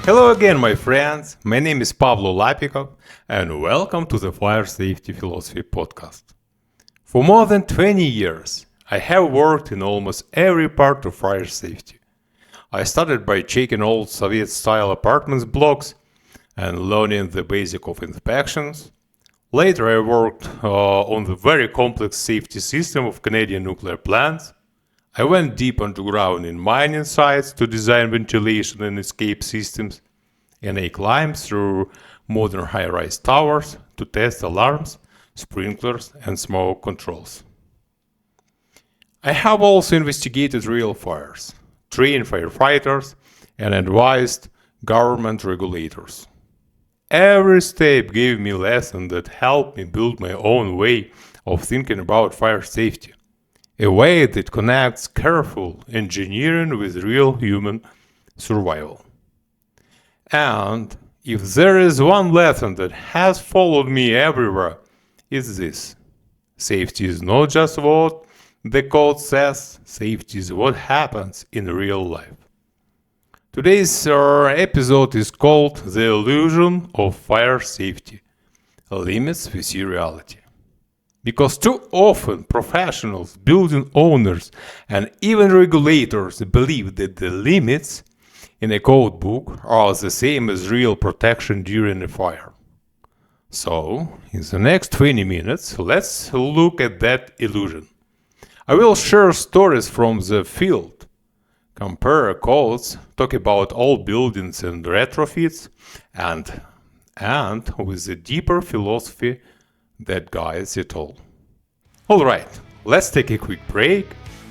Hello again, my friends. My name is Pavlo Lapikov, and welcome to the Fire Safety Philosophy podcast. For more than 20 years, I have worked in almost every part of fire safety. I started by checking old Soviet-style apartments blocks and learning the basic of inspections. Later, I worked on the very complex safety system of Canadian nuclear plants. I went deep underground in mining sites to design ventilation and escape systems, and I climbed through modern high-rise towers to test alarms, sprinklers, and smoke controls. I have also investigated real fires, trained firefighters, and advised government regulators. Every step gave me a lesson that helped me build my own way of thinking about fire safety. A way that connects careful engineering with real human survival. And if there is one lesson that has followed me everywhere, it's this. Safety is not just what the code says, safety is what happens in real life. Today's episode is called The Illusion of Fire Safety. Limits we see reality. Because too often professionals, building owners, and even regulators believe that the limits in a code book are the same as real protection during a fire. So, in the next 20 minutes, let's look at that illusion. I will share stories from the field, compare codes, talk about old buildings and retrofits, and with the deeper philosophy that guides it all. Alright, let's take a quick break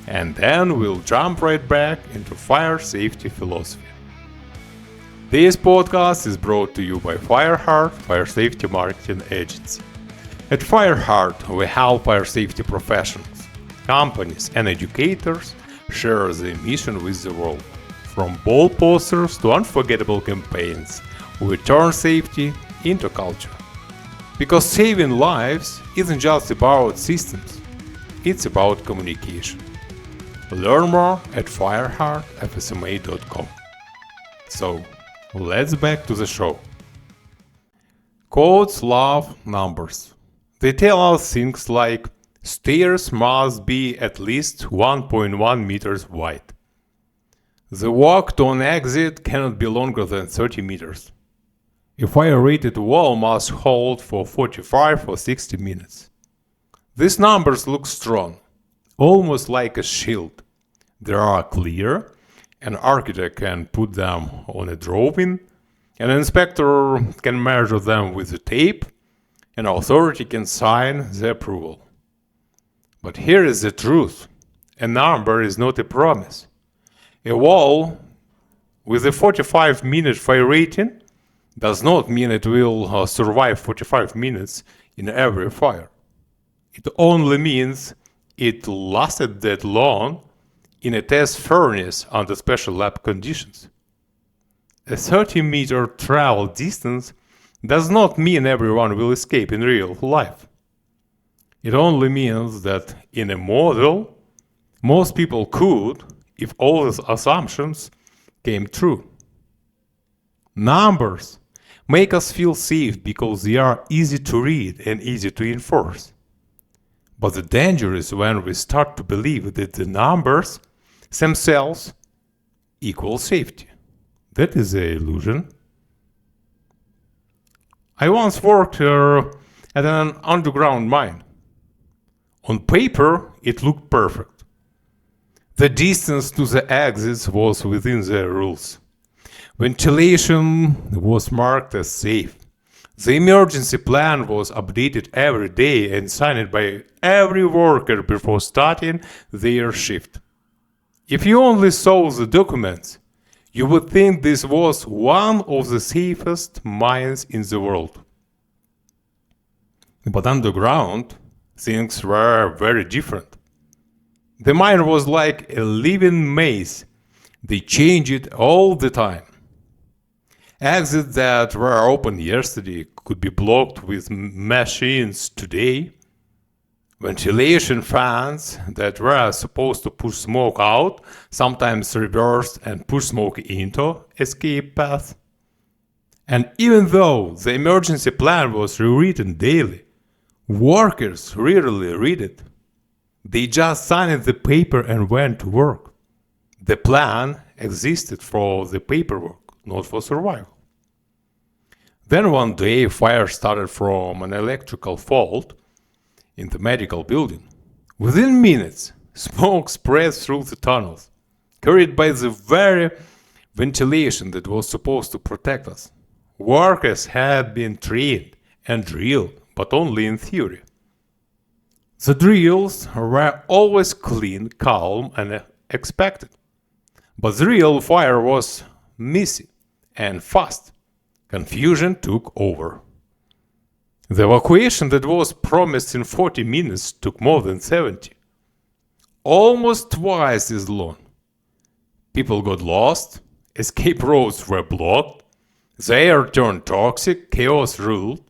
and then we'll jump right back into fire safety philosophy. This podcast is brought to you by Fireheart, Fire Safety Marketing Agency. At Fireheart, we help fire safety professionals, companies, and educators share the mission with the world. From bold posters to unforgettable campaigns, we turn safety into culture. Because saving lives isn't just about systems, it's about communication. Learn more at fireheartfsma.com. So, let's back to the show. Codes love numbers. They tell us things like stairs must be at least 1.1 meters wide. The walk to an exit cannot be longer than 30 meters. A fire-rated wall must hold for 45 or 60 minutes. These numbers look strong, almost like a shield. They are clear. An architect can put them on a drawing, an inspector can measure them with a tape, an authority can sign the approval. But here is the truth. A number is not a promise. A wall with a 45-minute fire rating does not mean it will survive 45 minutes in every fire. It only means it lasted that long in a test furnace under special lab conditions. A 30-meter travel distance does not mean everyone will escape in real life. It only means that in a model, most people could if all the assumptions came true. Numbers make us feel safe because they are easy to read and easy to enforce. But the danger is when we start to believe that the numbers themselves equal safety. That is the illusion. I once worked at an underground mine. On paper, it looked perfect. The distance to the exits was within the rules. Ventilation was marked as safe. The emergency plan was updated every day and signed by every worker before starting their shift. If you only saw the documents, you would think this was one of the safest mines in the world. But underground, things were very different. The mine was like a living maze. They changed it all the time. Exits that were open yesterday could be blocked with machines today. Ventilation fans that were supposed to push smoke out sometimes reversed and push smoke into escape paths. And even though the emergency plan was rewritten daily, workers rarely read it. They just signed the paper and went to work. The plan existed for the paperwork, not for survival. Then one day, a fire started from an electrical fault in the medical building. Within minutes, smoke spread through the tunnels, carried by the very ventilation that was supposed to protect us. Workers had been trained and drilled, but only in theory. The drills were always clean, calm, and expected. But the real fire was messy and fast. Confusion took over. The evacuation that was promised in 40 minutes took more than 70. Almost twice as long. People got lost, escape routes were blocked, the air turned toxic, chaos ruled,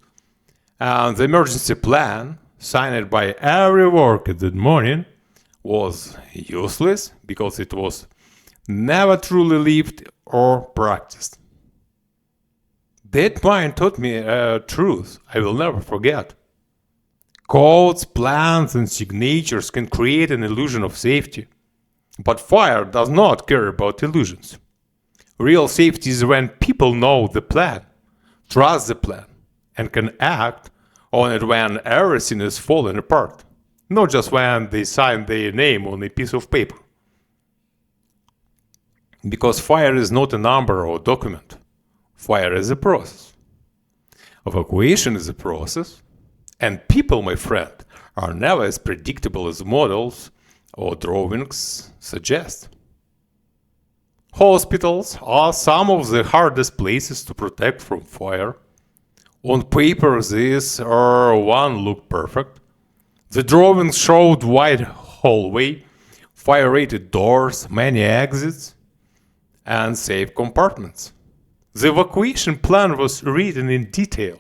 and the emergency plan, signed by every worker that morning, was useless because it was never truly lived or practiced. That mind taught me a truth I will never forget. Codes, plans, and signatures can create an illusion of safety, but fire does not care about illusions. Real safety is when people know the plan, trust the plan, and can act on it when everything is falling apart, not just when they sign their name on a piece of paper. Because fire is not a number or document. Fire is a process. Evacuation is a process. And people, my friend, are never as predictable as models or drawings suggest. Hospitals are some of the hardest places to protect from fire. On paper, this one looked perfect. The drawings showed wide hallway, fire-rated doors, many exits, and safe compartments. The evacuation plan was written in detail,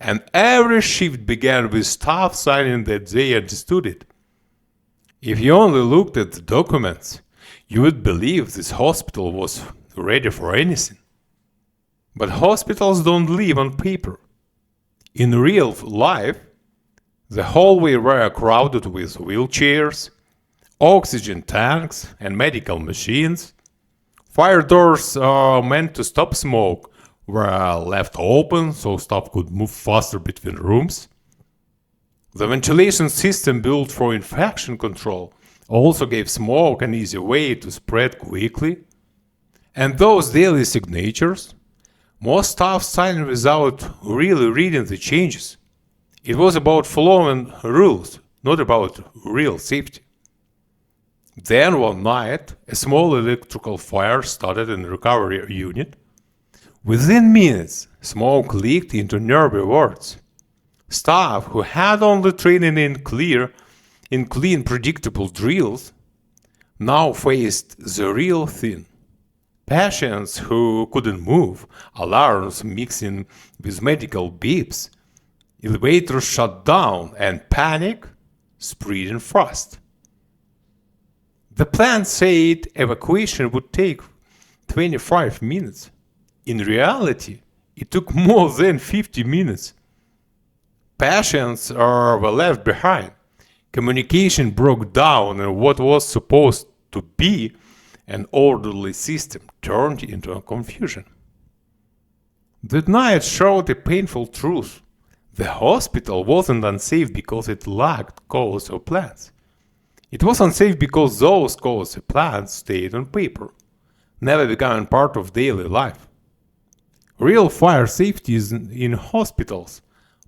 and every shift began with staff signing that they understood it. If you only looked at the documents, you would believe this hospital was ready for anything. But hospitals don't live on paper. In real life, the hallways were crowded with wheelchairs, oxygen tanks, and medical machines. Fire doors meant to stop smoke were left open so staff could move faster between rooms. The ventilation system built for infection control also gave smoke an easy way to spread quickly. And those daily signatures, most staff signed without really reading the changes. It was about following rules, not about real safety. Then one night, a small electrical fire started in the recovery unit. Within minutes, smoke leaked into nearby wards. Staff who had only training in clean, predictable drills now faced the real thing. Patients who couldn't move, alarms mixing with medical beeps, elevators shut down, and panic spreading fast. The plan said evacuation would take 25 minutes. In reality, it took more than 50 minutes. Patients were left behind. Communication broke down, and what was supposed to be an orderly system turned into a confusion. That night showed a painful truth. The hospital wasn't unsafe because it lacked codes or plans. It was unsafe because those codes or plans stayed on paper, never becoming part of daily life. Real fire safety in hospitals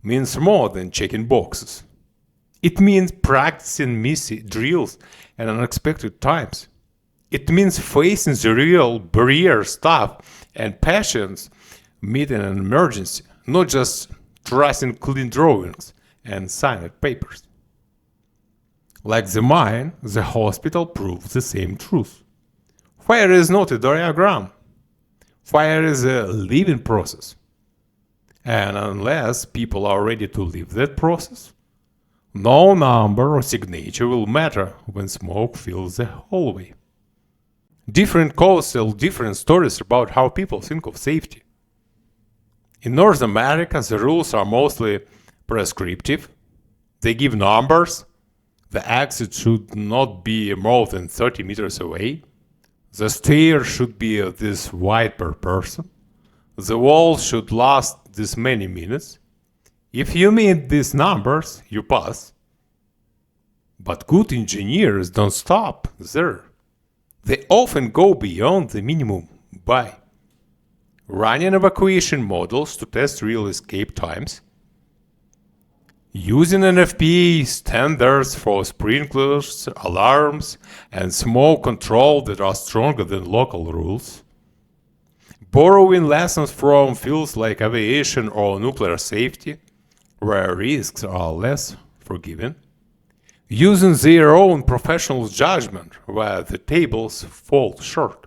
means more than checking boxes. It means practicing messy drills at unexpected times. It means facing the real barrier staff and patients meet in an emergency, not just trusting clean drawings and signed papers. Like the mine, the hospital proves the same truth. Fire is not a diagram. Fire is a living process. And unless people are ready to live that process, no number or signature will matter when smoke fills the hallway. Different codes tell different stories about how people think of safety. In North America, the rules are mostly prescriptive. They give numbers. The exit should not be more than 30 meters away. The stair should be this wide per person. The wall should last this many minutes. If you meet these numbers, you pass. But good engineers don't stop there. They often go beyond the minimum by running evacuation models to test real escape times, using NFPA standards for sprinklers, alarms, and smoke control that are stronger than local rules, borrowing lessons from fields like aviation or nuclear safety, where risks are less forgiving, using their own professional judgment where the tables fall short.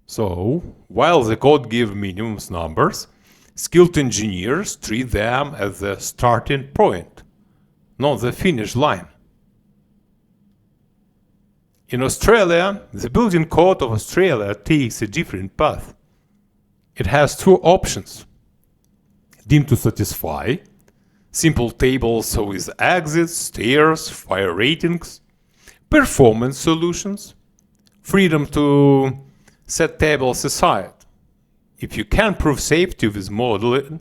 So, while the code gives minimum numbers, skilled engineers treat them as the starting point, not the finish line. In Australia, the Building Code of Australia takes a different path. It has two options: deemed to satisfy, simple tables with exits, stairs, fire ratings, performance solutions, freedom to set tables aside. If you can't prove safety with modeling,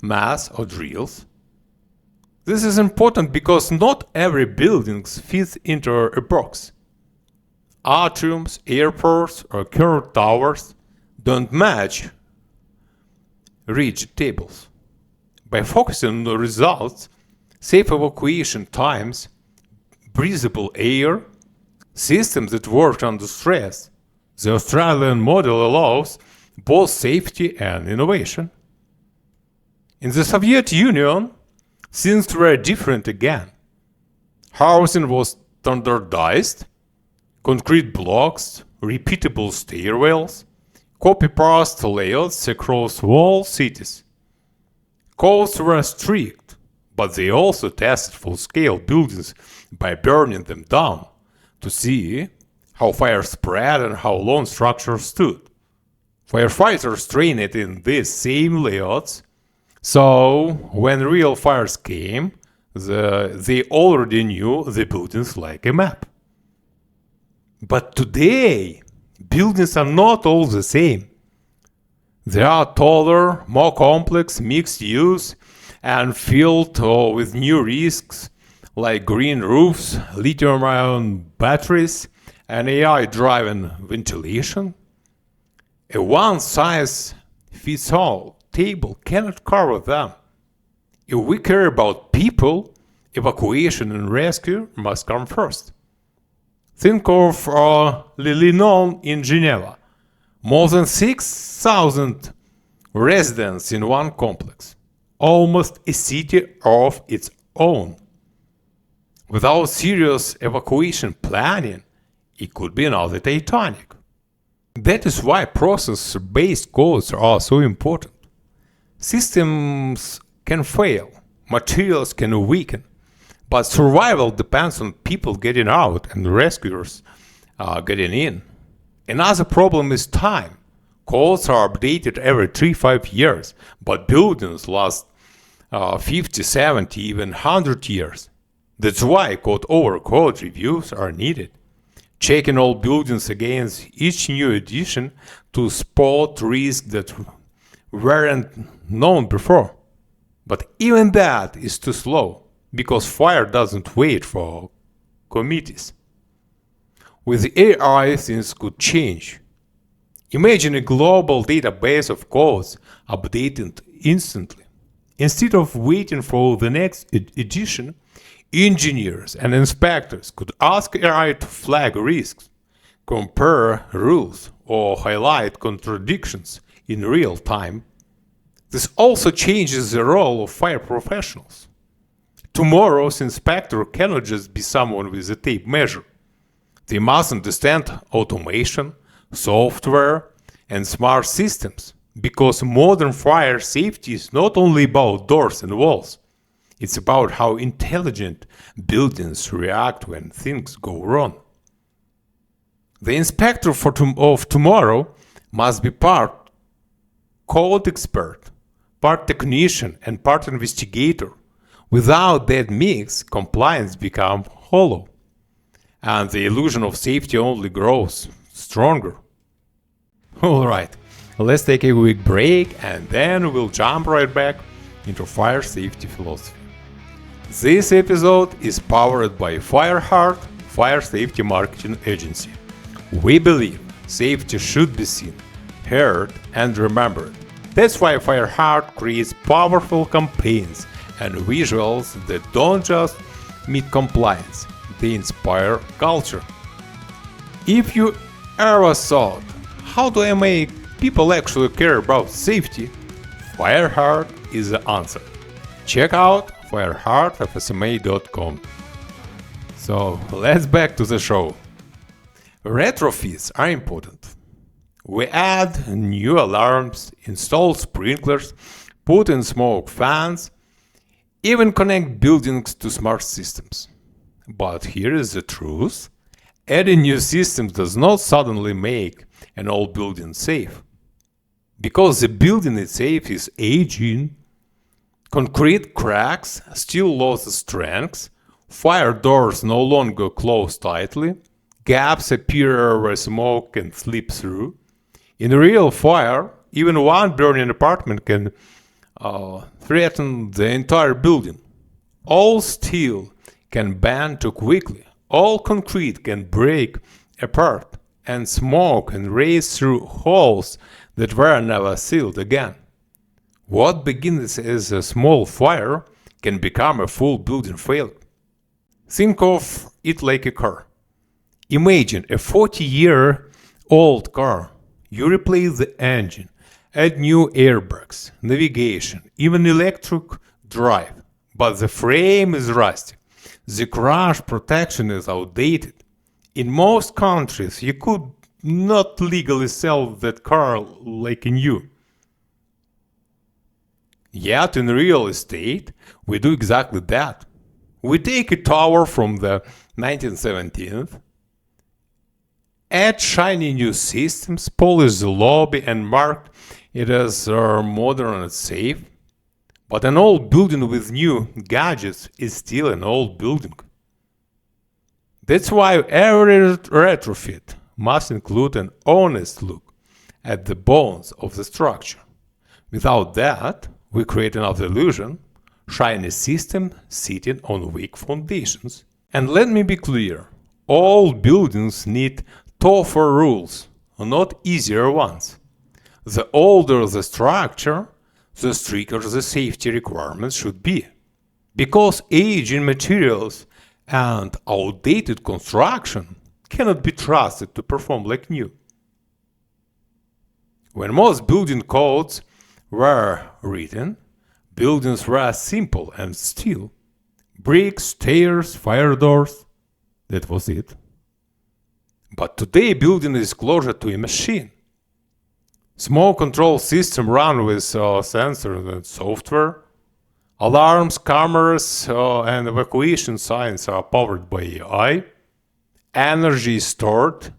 math, or drills. This is important because not every building fits into a box. Atriums, airports, or curved towers don't match rigid tables. By focusing on the results, safe evacuation times, breathable air, systems that work under stress, the Australian model allows both safety and innovation. In the Soviet Union, things were different again. Housing was standardized, concrete blocks, repeatable stairwells, copy-paste layouts across whole cities. Codes were strict, but they also tested full-scale buildings by burning them down to see how fire spread and how long structures stood. Firefighters trained in these same layouts, so when real fires came, they already knew the buildings like a map. But today, buildings are not all the same. They are taller, more complex, mixed use, and filled with new risks like green roofs, lithium-ion batteries, and AI-driven ventilation. A one-size-fits-all table cannot cover them. If we care about people, evacuation and rescue must come first. Think of Lilinon in Geneva. More than 6,000 residents in one complex. Almost a city of its own. Without serious evacuation planning, it could be another Titanic. That is why process-based codes are so important. Systems can fail, materials can weaken, but survival depends on people getting out and rescuers getting in. Another problem is time. Codes are updated every 3-5 years, but buildings last 50, 70, even 100 years. That's why code-over-code reviews are needed, checking all buildings against each new edition to spot risks that weren't known before. But even that is too slow, because fire doesn't wait for committees. With AI, things could change. Imagine a global database of codes updated instantly. Instead of waiting for the next edition, engineers and inspectors could ask AI to flag risks, compare rules, or highlight contradictions in real time. This also changes the role of fire professionals. Tomorrow's inspector cannot just be someone with a tape measure. They must understand automation, software, and smart systems, because modern fire safety is not only about doors and walls. It's about how intelligent buildings react when things go wrong. The inspector of tomorrow must be part code expert, part technician and part investigator. Without that mix, compliance becomes hollow, and the illusion of safety only grows stronger. Alright, let's take a quick break and then we'll jump right back into fire safety philosophy. This episode is powered by Fireheart, Fire Safety Marketing Agency. We believe safety should be seen, heard, and remembered. That's why Fireheart creates powerful campaigns and visuals that don't just meet compliance, they inspire culture. If you ever thought, how do I make people actually care about safety? Fireheart is the answer. Check out fireheartfsma.com. So let's back to the show. Retrofits are important. We add new alarms, install sprinklers, put in smoke fans, even connect buildings to smart systems. But here is the truth. Adding new systems does not suddenly make an old building safe. Because the building itself is aging, concrete cracks, steel loses strength, fire doors no longer close tightly, gaps appear where smoke can slip through. In a real fire, even one burning apartment can threaten the entire building. All steel can bend too quickly, all concrete can break apart, and smoke can race through holes that were never sealed again. What begins as a small fire can become a full building failure. Think of it like a car. Imagine a 40-year-old car. You replace the engine, add new airbags, navigation, even electric drive, but the frame is rusty. The crash protection is outdated. In most countries, you could not legally sell that car like a new. Yet in real estate, we do exactly that. We take a tower from the 1917th, add shiny new systems, polish the lobby, and mark it as modern and safe. But an old building with new gadgets is still an old building. That's why every retrofit must include an honest look at the bones of the structure. Without that, we create another illusion, shiny system sitting on weak foundations. And let me be clear, all buildings need tougher rules, not easier ones. The older the structure, the stricter the safety requirements should be. Because aging materials and outdated construction cannot be trusted to perform like new. When most building codes were written, buildings were simple and steel. Bricks, stairs, fire doors, that was it. But today building is closer to a machine. Smoke control system run with sensors and software. Alarms, cameras, and evacuation signs are powered by AI. Energy is stored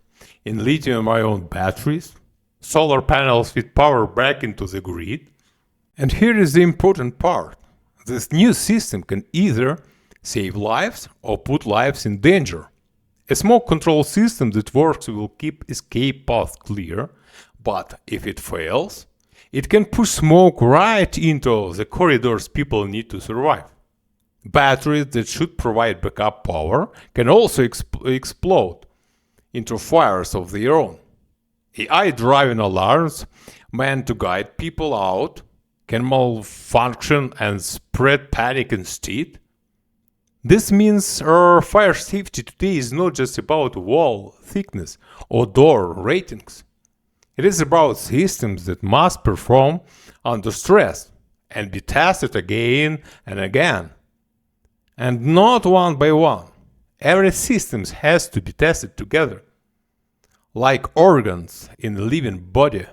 in lithium-ion batteries. Solar panels feed power back into the grid. And here is the important part. This new system can either save lives or put lives in danger. A smoke control system that works will keep escape paths clear, but if it fails, it can push smoke right into the corridors people need to survive. Batteries that should provide backup power can also explode into fires of their own. AI-driven alarms meant to guide people out can malfunction and spread panic instead. This means fire safety today is not just about wall thickness or door ratings. It is about systems that must perform under stress and be tested again and again. And not one by one. Every system has to be tested together, like organs in a living body.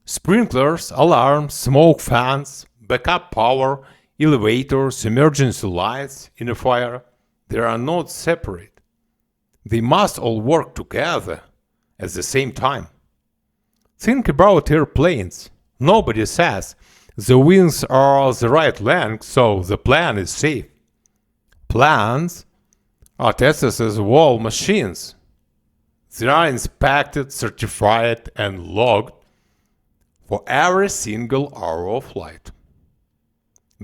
Sprinklers, alarms, smoke fans, backup power, elevators, emergency lights in a fire, they are not separate. They must all work together at the same time. Think about airplanes. Nobody says the wings are the right length, so the plan is safe. Plans are tested as wall machines. They are inspected, certified, and logged for every single hour of flight.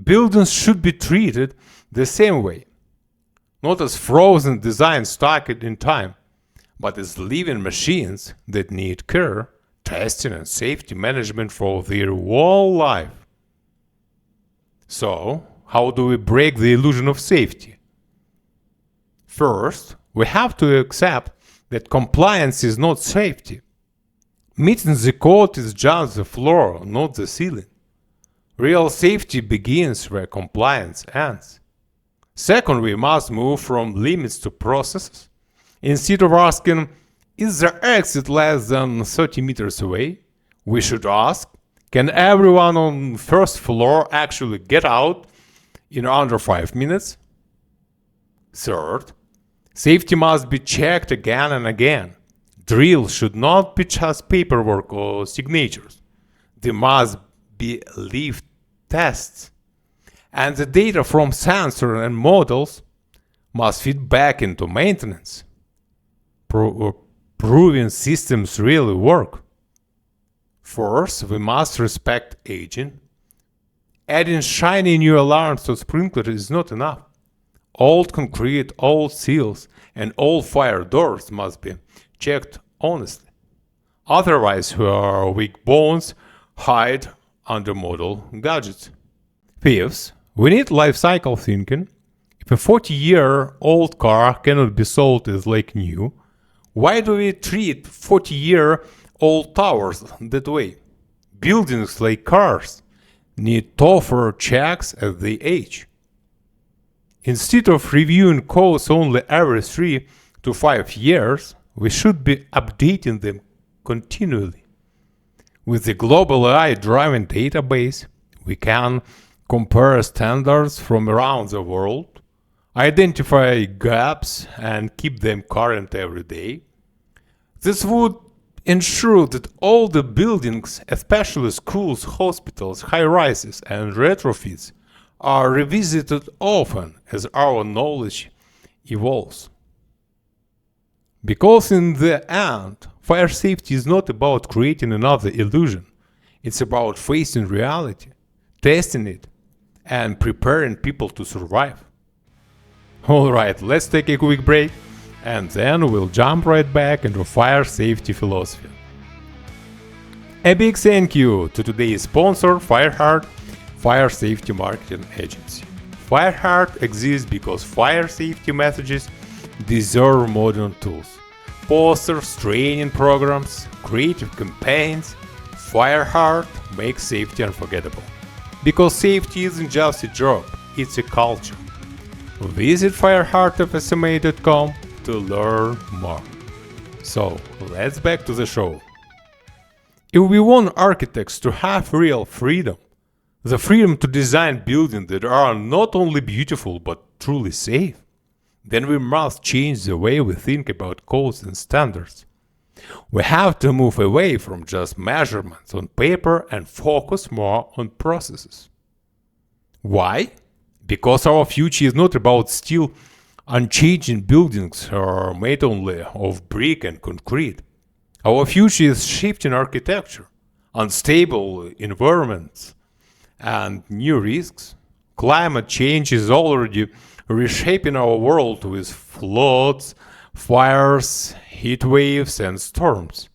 Buildings should be treated the same way, not as frozen designs stuck in time, but as living machines that need care, testing, and safety management for their whole life. So, how do we break the illusion of safety? First, we have to accept that compliance is not safety. Meeting the code is just the floor, not the ceiling. Real safety begins where compliance ends. Second, we must move from limits to processes. Instead of asking, is there exit less than 30 meters away? We should ask, can everyone on first floor actually get out in under 5 minutes? Third, safety must be checked again and again. Drills should not be just paperwork or signatures. They must be live tests. And the data from sensors and models must feed back into maintenance, proving systems really work. First, we must respect aging. Adding shiny new alarms to sprinklers is not enough. Old concrete, old seals, and old fire doors must be checked honestly. Otherwise, our weak bones hide under model gadgets. Fifth, we need life cycle thinking. If a 40-year-old car cannot be sold as like new, why do we treat 40-year-old towers that way? Buildings like cars need tougher checks as they age. Instead of reviewing codes only every 3 to 5 years, we should be updating them continually. With the global AI driving database, we can compare standards from around the world, identify gaps, and keep them current every day. This would ensure that all the buildings, especially schools, hospitals, high-rises, and retrofits, are revisited often as our knowledge evolves. Because in the end, fire safety is not about creating another illusion. It's about facing reality, testing it, and preparing people to survive. Alright, let's take a quick break, and then we'll jump right back into fire safety philosophy. A big thank you to today's sponsor, Fireheart, Fire Safety Marketing Agency. Fireheart exists because fire safety messages deserve modern tools. Posters, training programs, creative campaigns. Fireheart makes safety unforgettable. Because safety isn't just a job, it's a culture. Visit fireheartfsma.com to learn more. So, let's back to the show. If we want architects to have real freedom, the freedom to design buildings that are not only beautiful but truly safe, then we must change the way we think about codes and standards. We have to move away from just measurements on paper and focus more on processes. Why? Because our future is not about still unchanging buildings made only of brick and concrete. Our future is shifting architecture, unstable environments, and new risks. Climate change is already reshaping our world with floods, fires, heat waves, and storms.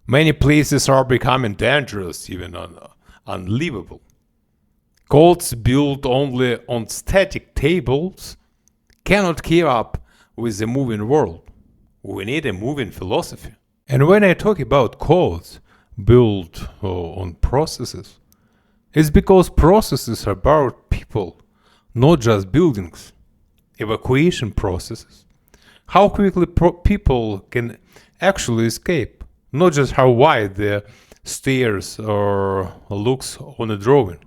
Many places are becoming dangerous, even unlivable. Codes built only on static tables cannot keep up with the moving world. We need a moving philosophy. And when I talk about codes built on processes, it's because processes are about people, not just buildings. Evacuation processes. How quickly people can actually escape, not just how wide the stairs or looks on a drawing.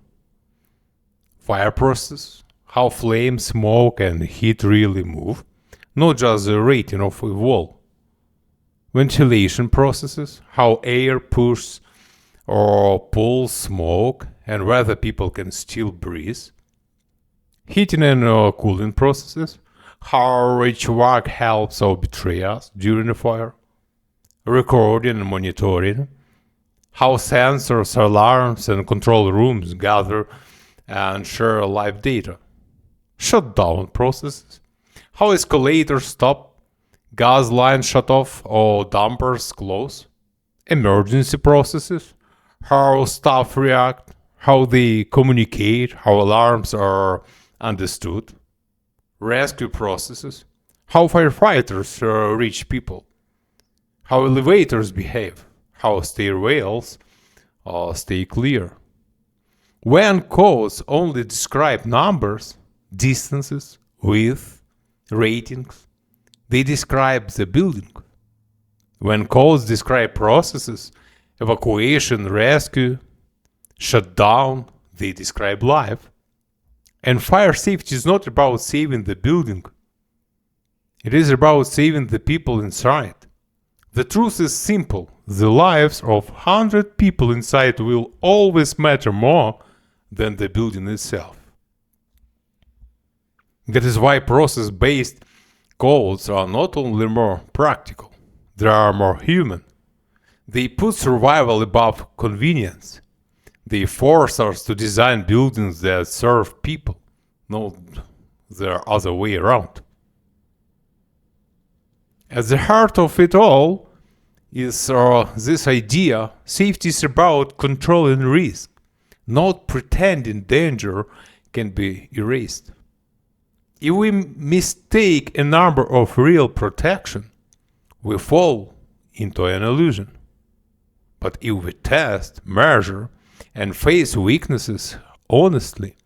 Fire process, how flame, smoke, and heat really move, not just the rating of a wall. Ventilation processes, how air pushes or pulls smoke and whether people can still breathe, heating and cooling processes, how HVAC helps or betrays us during a fire, recording and monitoring, how sensors, alarms, and control rooms gather and share live data, shutdown processes, how escalators stop, gas lines shut off or dampers close, emergency processes, how staff react, how they communicate, how alarms are understood, rescue processes, how firefighters reach people, how elevators behave, how stairwells stay clear. When codes only describe numbers, distances, width, ratings, they describe the building. When codes describe processes, evacuation, rescue, shutdown, they describe life. And fire safety is not about saving the building. It is about saving the people inside. The truth is simple. The lives of 100 people inside will always matter more than the building itself. That is why process-based codes are not only more practical, they are more human. They put survival above convenience. They force us to design buildings that serve people, not the other way around. At the heart of it all is this idea: safety is about controlling risk, not pretending danger can be erased. If we mistake a number of real protection, we fall into an illusion. But if we test, measure, and face weaknesses honestly,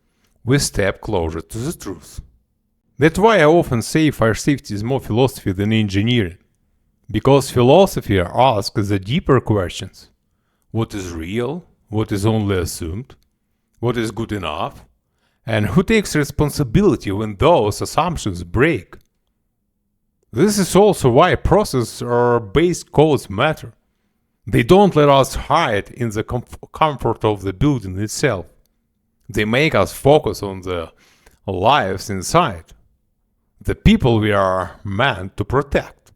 we step closer to the truth. That's why I often say fire safety is more philosophy than engineering. Because philosophy asks the deeper questions. What is real? What is only assumed? What is good enough? And who takes responsibility when those assumptions break? This is also why process-based codes matter. They don't let us hide in the comfort of the building itself. They make us focus on the lives inside, the people we are meant to protect.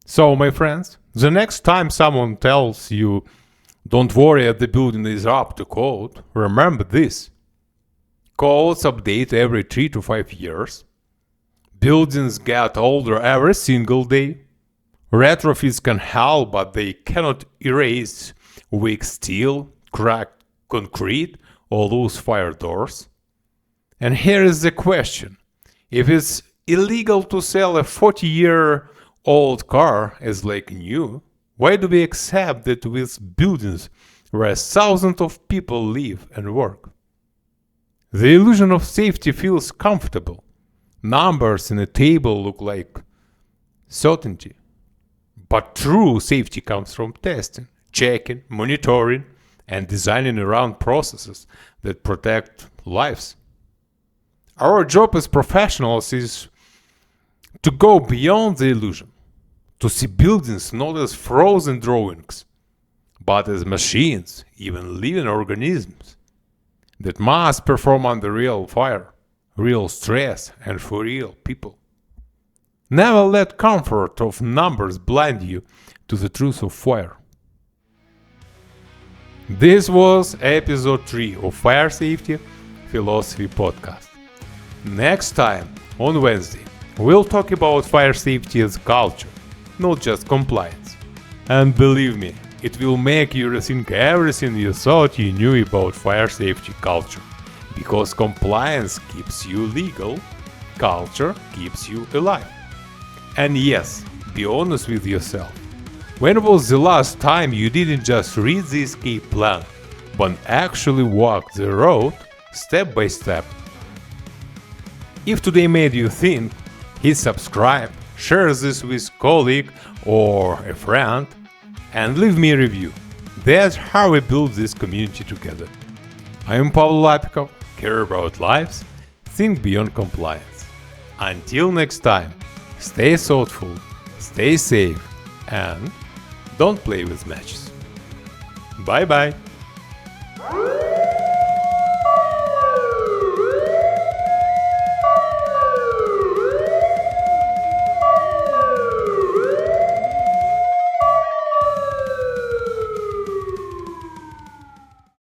So, my friends, the next time someone tells you, don't worry, the building is up to code, remember this. Codes update every 3 to 5 years. Buildings get older every single day. Retrofits can help, but they cannot erase weak steel, cracked concrete, or loose fire doors. And here is the question. If it's illegal to sell a 40-year-old car as like new, why do we accept that with buildings where thousands of people live and work? The illusion of safety feels comfortable. Numbers in a table look like certainty. But true safety comes from testing, checking, monitoring, and designing around processes that protect lives. Our job as professionals is to go beyond the illusion, to see buildings not as frozen drawings, but as machines, even living organisms, that must perform under real fire, real stress, and for real people. Never let comfort of numbers blind you to the truth of fire. This was episode 3 of Fire Safety Philosophy Podcast. Next time, on Wednesday, we'll talk about fire safety as culture, not just compliance. And believe me, it will make you rethink everything you thought you knew about fire safety culture. Because compliance keeps you legal, culture keeps you alive. And yes, be honest with yourself. When was the last time you didn't just read the escape plan, but actually walk the road step by step? If today made you think, hit subscribe, share this with a colleague or a friend, and leave me a review. That's how we build this community together. I am Pavlo Lapikov, care about lives, think beyond compliance. Until next time, stay thoughtful, stay safe, and don't play with matches. Bye bye.